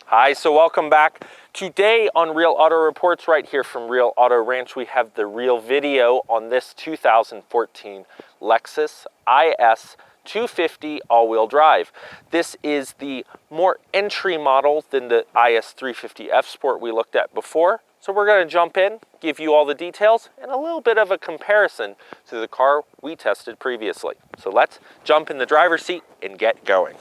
Hi, so welcome back. Today on Real Auto Reports, right here from Real Auto Ranch, we have the real video on this 2014 Lexus IS 250 all-wheel drive. This is the more entry model than the IS 350 F Sport we looked at before. So we're going to jump in, give you all the details, and a little bit of a comparison to the car we tested previously. So let's jump in the driver's seat and get going.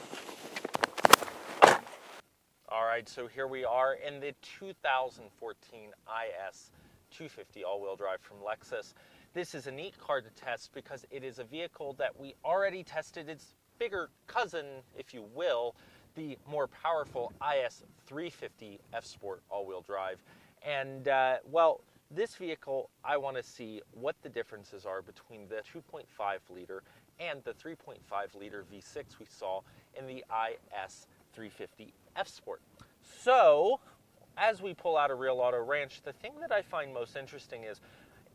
All right, so here we are in the 2014 IS 250 all-wheel drive from Lexus. This is a neat car to test because it is a vehicle that we already tested its bigger cousin, if you will, the more powerful IS 350 F Sport all-wheel drive. And, well, this vehicle, I want to see what the differences are between the 2.5-liter and the 3.5-liter V6 we saw in the IS 350 F Sport. So, as we pull out a Real Auto Ranch, the thing that I find most interesting is,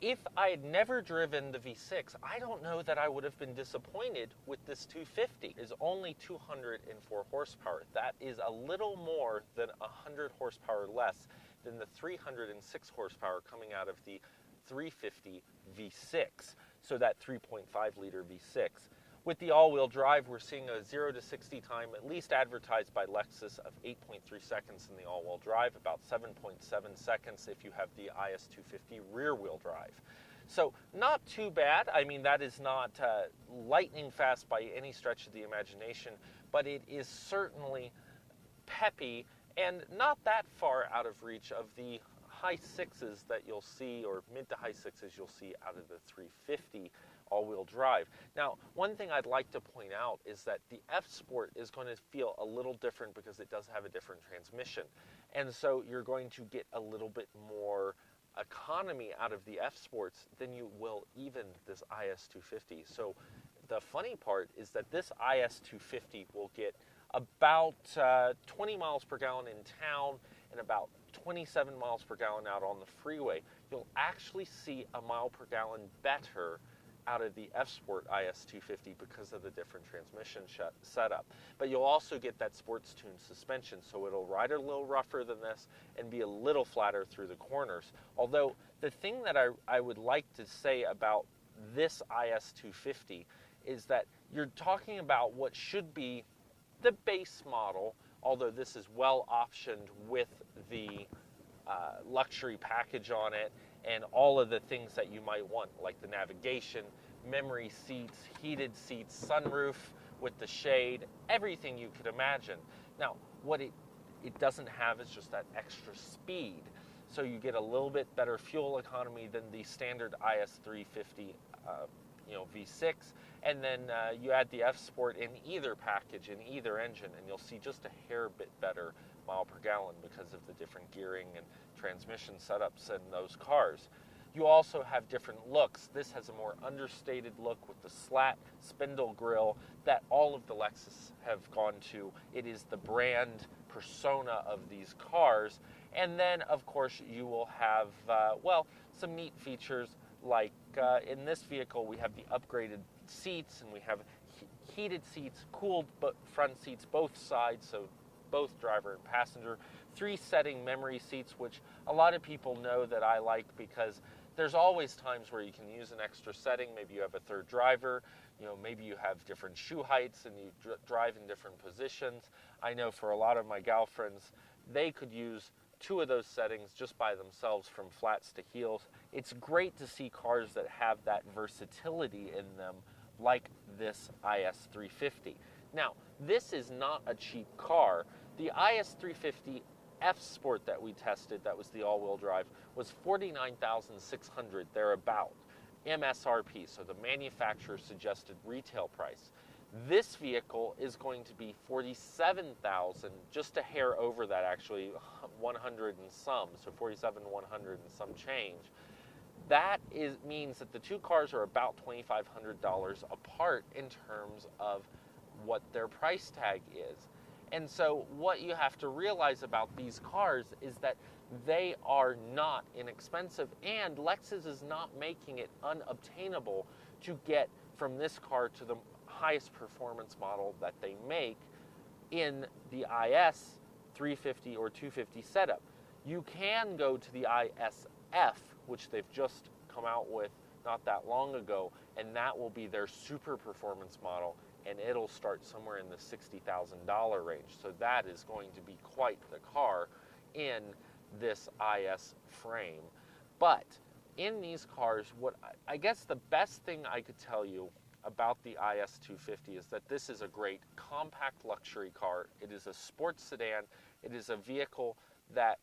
if I had never driven the V6, I don't know that I would have been disappointed with this 250. It's only 204 horsepower. That is a little more than 100 horsepower less than the 306 horsepower coming out of the 350 V6. So that 3.5-liter V6. With the all-wheel drive, we're seeing a 0 to 60 time, at least advertised by Lexus, of 8.3 seconds in the all-wheel drive, about 7.7 seconds if you have the IS 250 rear-wheel drive. So not too bad. I mean, that is not lightning fast by any stretch of the imagination, but it is certainly peppy and not that far out of reach of the high sixes that you'll see, or mid to high sixes you'll see out of the 350 all-wheel drive. Now, one thing I'd like to point out is that the F Sport is going to feel a little different because it does have a different transmission. And so you're going to get a little bit more economy out of the F Sports than you will even this IS 250. So the funny part is that this IS 250 will get about 20 miles per gallon in town and about 27 miles per gallon out on the freeway. You'll actually see a mile per gallon better out of the F Sport IS 250 because of the different transmission setup. But you'll also get that sports tuned suspension, so it'll ride a little rougher than this and be a little flatter through the corners. Although the thing that I would like to say about this IS 250 is that you're talking about what should be the base model, although this is well optioned with the luxury package on it and all of the things that you might want, like the navigation, memory seats, heated seats, sunroof with the shade, everything you could imagine. Now, what it doesn't have is just that extra speed. So you get a little bit better fuel economy than the standard IS 350 V6, and then you add the F Sport in either package, in either engine, and you'll see just a hair bit better mile per gallon because of the different gearing and transmission setups in those cars. You also have different looks. This has a more understated look with the slat spindle grille that all of the Lexus have gone to. It is the brand persona of these cars. And then, of course, you will have, some neat features like in this vehicle we have the upgraded seats, and we have heated seats, cooled front seats both sides, so both driver and passenger, 3-setting memory seats, which a lot of people know that I like because there's always times where you can use an extra setting. Maybe you have a third driver, maybe you have different shoe heights and you drive in different positions. I know for a lot of my gal friends, they could use 2 of those settings just by themselves from flats to heels. It's great to see cars that have that versatility in them, like this IS 350. Now, this is not a cheap car. The IS 350 F Sport that we tested, that was the all-wheel drive, was $49,600 thereabout, MSRP, so the manufacturer suggested retail price. This vehicle is going to be $47,000, just a hair over that actually, 100 and some, so 47, 100 and some change. That means that the two cars are about $2,500 apart in terms of what their price tag is. And so what you have to realize about these cars is that they are not inexpensive, and Lexus is not making it unobtainable to get from this car to the highest performance model that they make in the IS 350 or 250 setup. You can go to the ISF, which they've just come out with not that long ago, and that will be their super performance model, and it'll start somewhere in the $60,000 range. So that is going to be quite the car in this IS frame. But in these cars, what I guess the best thing I could tell you about the IS 250 is that this is a great compact luxury car. It is a sports sedan. It is a vehicle that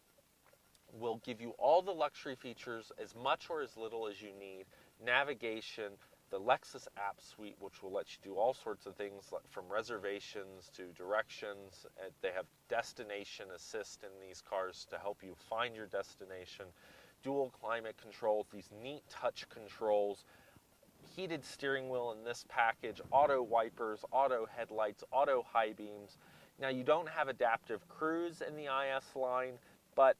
will give you all the luxury features, as much or as little as you need. Navigation, the Lexus app suite, which will let you do all sorts of things, like from reservations to directions. They have destination assist in these cars to help you find your destination. Dual climate control, these neat touch controls, heated steering wheel in this package, auto wipers, auto headlights, auto high beams. Now, you don't have adaptive cruise in the IS line, but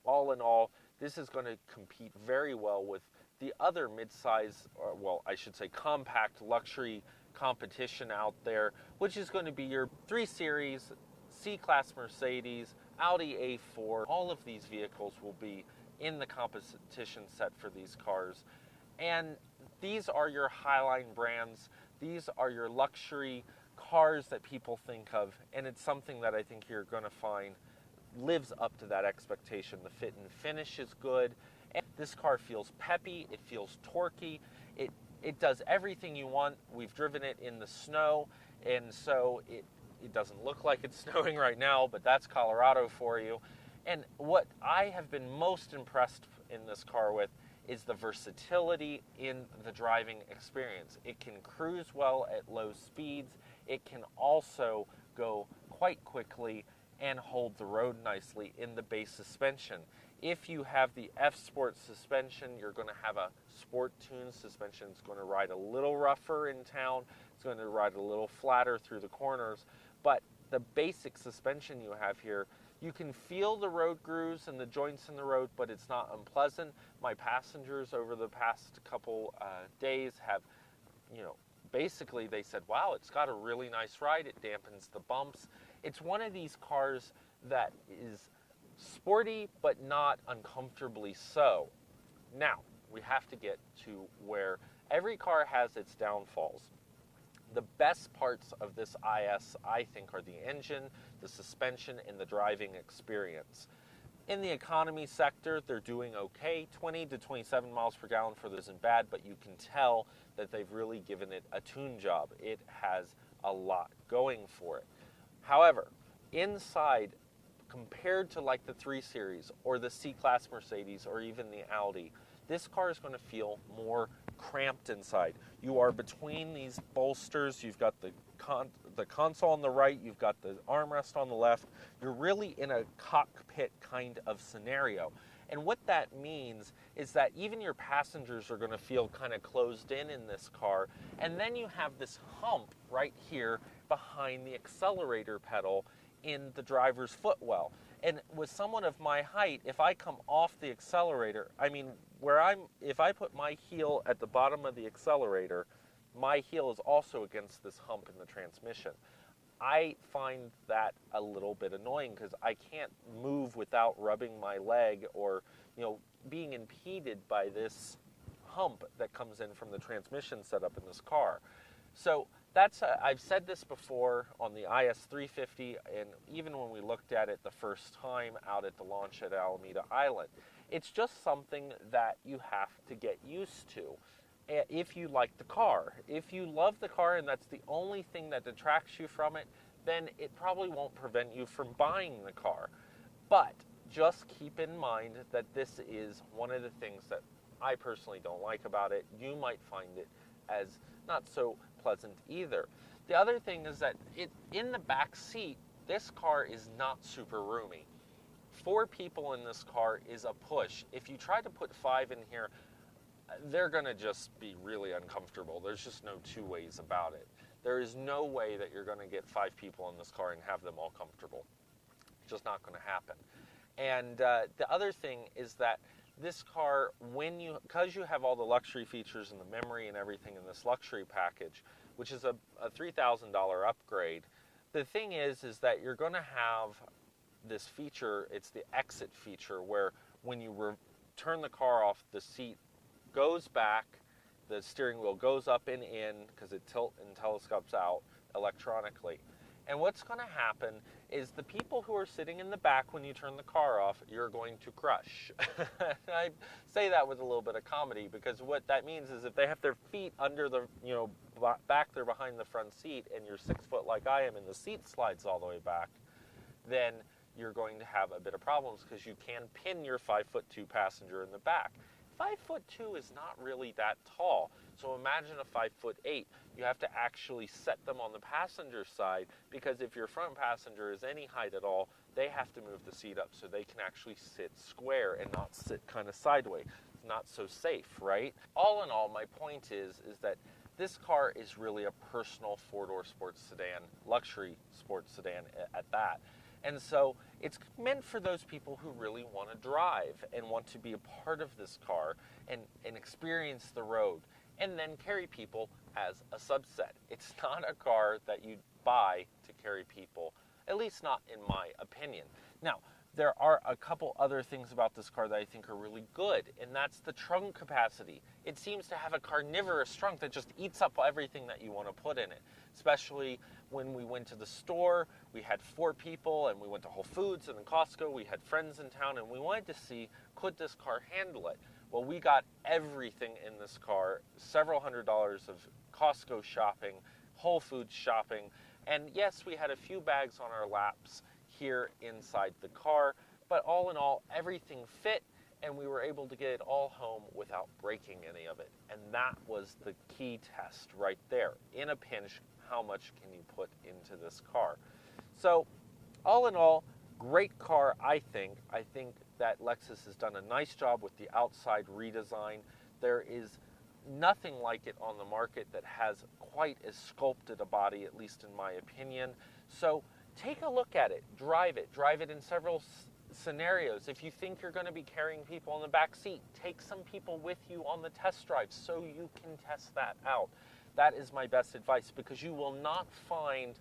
all in all, this is going to compete very well with the other mid-size, well, I should say compact luxury competition out there, which is going to be your 3 Series, C-Class Mercedes, Audi A4. All of these vehicles will be in the competition set for these cars. And these are your highline brands. These are your luxury cars that people think of, and it's something that I think you're going to find lives up to that expectation. The fit and finish is good. And this car feels peppy. It feels torquey. It does everything you want. We've driven it in the snow, and so it doesn't look like it's snowing right now, but that's Colorado for you. And what I have been most impressed in this car with is the versatility in the driving experience. It can cruise well at low speeds. It can also go quite quickly and hold the road nicely in the base suspension. If you have the F-Sport suspension, you're going to have a sport-tuned suspension. It's going to ride a little rougher in town. It's going to ride a little flatter through the corners. But the basic suspension you have here, you can feel the road grooves and the joints in the road, but it's not unpleasant. My passengers over the past couple days have, basically they said, wow, it's got a really nice ride. It dampens the bumps. It's one of these cars that is sporty, but not uncomfortably so. Now, we have to get to where every car has its downfalls. The best parts of this IS, I think, are the engine, the suspension, and the driving experience. In the economy sector, they're doing okay. 20 to 27 miles per gallon for this isn't bad, but you can tell that they've really given it a tune job. It has a lot going for it. However, inside, compared to like the 3 Series or the C-Class Mercedes or even the Audi, this car is going to feel more cramped inside. You are between these bolsters. You've got the console on the right. You've got the armrest on the left. You're really in a cockpit kind of scenario. And what that means is that even your passengers are going to feel kind of closed in this car. And then you have this hump right here behind the accelerator pedal in the driver's footwell. And with someone of my height, if I come off the accelerator, if I put my heel at the bottom of the accelerator, my heel is also against this hump in the transmission. I find that a little bit annoying because I can't move without rubbing my leg or, being impeded by this hump that comes in from the transmission setup in this car. So I've said this before on the IS 350, and even when we looked at it the first time out at the launch at Alameda Island, it's just something that you have to get used to if you like the car. If you love the car and that's the only thing that detracts you from it, then it probably won't prevent you from buying the car. But just keep in mind that this is one of the things that I personally don't like about it. You might find it as not so pleasant either. The other thing is that in the back seat, this car is not super roomy. 4 people in this car is a push. If you try to put 5 in here, they're going to just be really uncomfortable. There's just no two ways about it. There is no way that you're going to get 5 people in this car and have them all comfortable. It's just not going to happen. And the other thing is that this car, because you have all the luxury features and the memory and everything in this luxury package, which is a $3,000 upgrade, the thing is that you're going to have this feature. It's the exit feature, where when you turn the car off, the seat goes back, the steering wheel goes up and in because it tilts and telescopes out electronically. And what's going to happen is the people who are sitting in the back when you turn the car off, you're going to crush. I say that with a little bit of comedy, because what that means is if they have their feet under the, back there behind the front seat, and you're 6 foot like I am and the seat slides all the way back, then you're going to have a bit of problems, because you can pin your 5'2" passenger in the back. 5'2" is not really that tall. So imagine a 5'8". You have to actually set them on the passenger side, because if your front passenger is any height at all, they have to move the seat up so they can actually sit square and not sit kind of sideways. It's not so safe, right? All in all, my point is that this car is really a personal four-door sports sedan, luxury sports sedan at that. And so it's meant for those people who really want to drive and want to be a part of this car and experience the road, and then carry people as a subset. It's not a car that you buy to carry people, at least not in my opinion. Now, there are a couple other things about this car that I think are really good, and that's the trunk capacity. It seems to have a carnivorous trunk that just eats up everything that you want to put in it, especially when we went to the store. We had 4 people, and we went to Whole Foods and Costco. We had friends in town, and we wanted to see, could this car handle it? Well, we got everything in this car, several $100s of Costco shopping, Whole Foods shopping, and yes, we had a few bags on our laps here inside the car, but all in all, everything fit, and we were able to get it all home without breaking any of it. And that was the key test right there. In a pinch, how much can you put into this car? So, all in all, great car, I think. I think that Lexus has done a nice job with the outside redesign. There is nothing like it on the market that has quite as sculpted a body, at least in my opinion. So take a look at it, drive it in several scenarios. If you think you're going to be carrying people in the back seat, take some people with you on the test drive so you can test that out. That is my best advice, because you will not find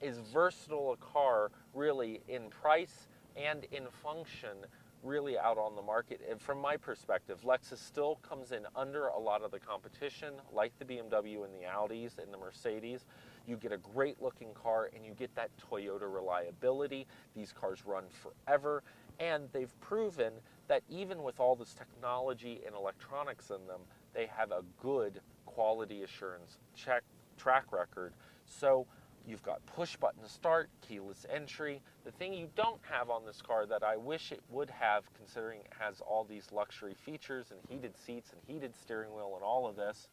as versatile a car really in price and in function really out on the market. And from my perspective, Lexus still comes in under a lot of the competition, like the BMW and the Audis and the Mercedes. You get a great looking car, and you get that Toyota reliability. These cars run forever, and they've proven that even with all this technology and electronics in them, they have a good quality assurance track record. So you've got push button to start, keyless entry. The thing you don't have on this car that I wish it would have, considering it has all these luxury features and heated seats and heated steering wheel and all of this,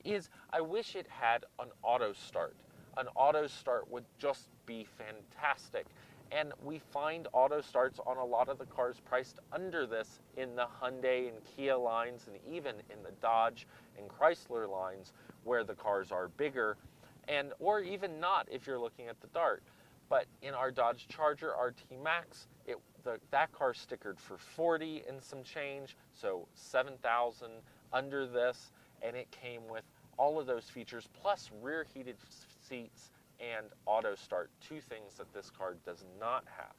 is I wish it had an auto start. An auto start would just be fantastic. And we find auto starts on a lot of the cars priced under this in the Hyundai and Kia lines, and even in the Dodge and Chrysler lines, where the cars are bigger, and or even not if you're looking at the Dart. But in our Dodge Charger RT Max, that car stickered for $40 and some change, so $7,000 under this, and it came with all of those features, plus rear heated seats and auto start, 2 things that this car does not have.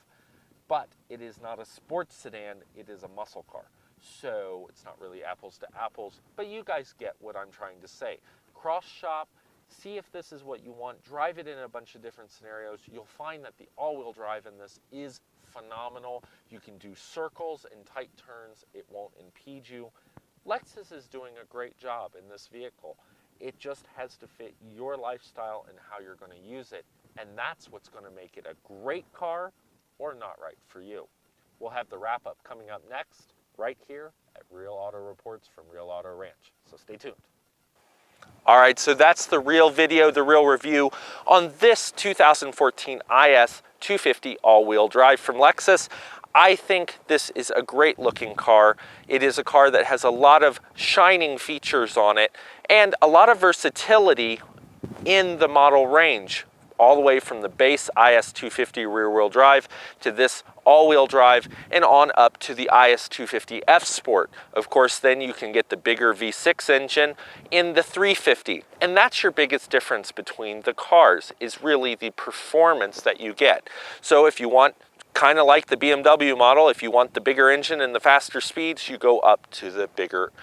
But it is not a sports sedan, it is a muscle car. So it's not really apples to apples, but you guys get what I'm trying to say. Cross shop, see if this is what you want, drive it in a bunch of different scenarios. You'll find that the all-wheel drive in this is phenomenal. You can do circles and tight turns, it won't impede you. Lexus is doing a great job in this vehicle. It just has to fit your lifestyle and how you're going to use it, and that's what's going to make it a great car or not right for you. We'll have the wrap-up coming up next, right here at Real Auto Reports from Real Auto Ranch, so stay tuned. All right, so that's the real video, the real review on this 2014 IS 250 all-wheel drive from Lexus. I think this is a great looking car. It is a car that has a lot of shining features on it and a lot of versatility in the model range, all the way from the base IS 250 rear-wheel drive to this all-wheel drive and on up to the IS 250 F Sport. Of course, then you can get the bigger V6 engine in the 350. And that's your biggest difference between the cars, is really the performance that you get. So if you want Kind of like the BMW model, if you want the bigger engine and the faster speeds, you go up to the bigger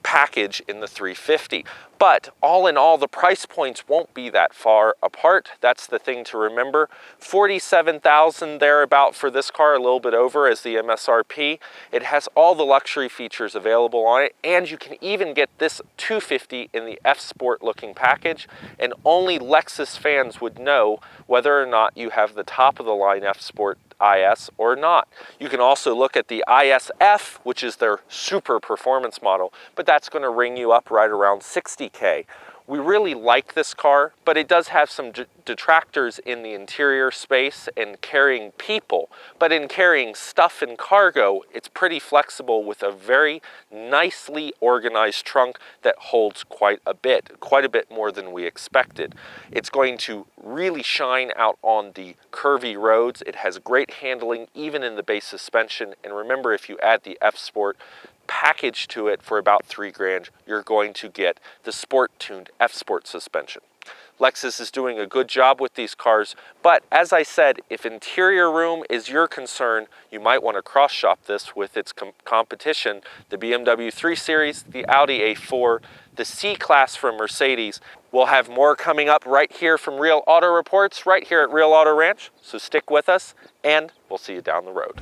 package in the 350. But all in all, the price points won't be that far apart. That's the thing to remember. $47,000 thereabout for this car, a little bit over as the MSRP. It has all the luxury features available on it, and you can even get this 250 in the F Sport looking package, and only Lexus fans would know whether or not you have the top of the line F Sport IS or not. You can also look at the ISF, which is their super performance model, but that's going to ring you up right around $60K. We really like this car, but it does have some detractors in the interior space and carrying people. But in carrying stuff and cargo, it's pretty flexible with a very nicely organized trunk that holds quite a bit more than we expected. It's going to really shine out on the curvy roads. It has great handling even in the base suspension. And remember, if you add the F Sport package to it for about $3,000, you're going to get the sport-tuned F Sport suspension. Lexus is doing a good job with these cars, but as I said, if interior room is your concern, you might want to cross-shop this with its competition, the BMW 3 Series, the Audi A4, the C-Class from Mercedes. We'll have more coming up right here from Real Auto Reports, right here at Real Auto Ranch, so stick with us, and we'll see you down the road.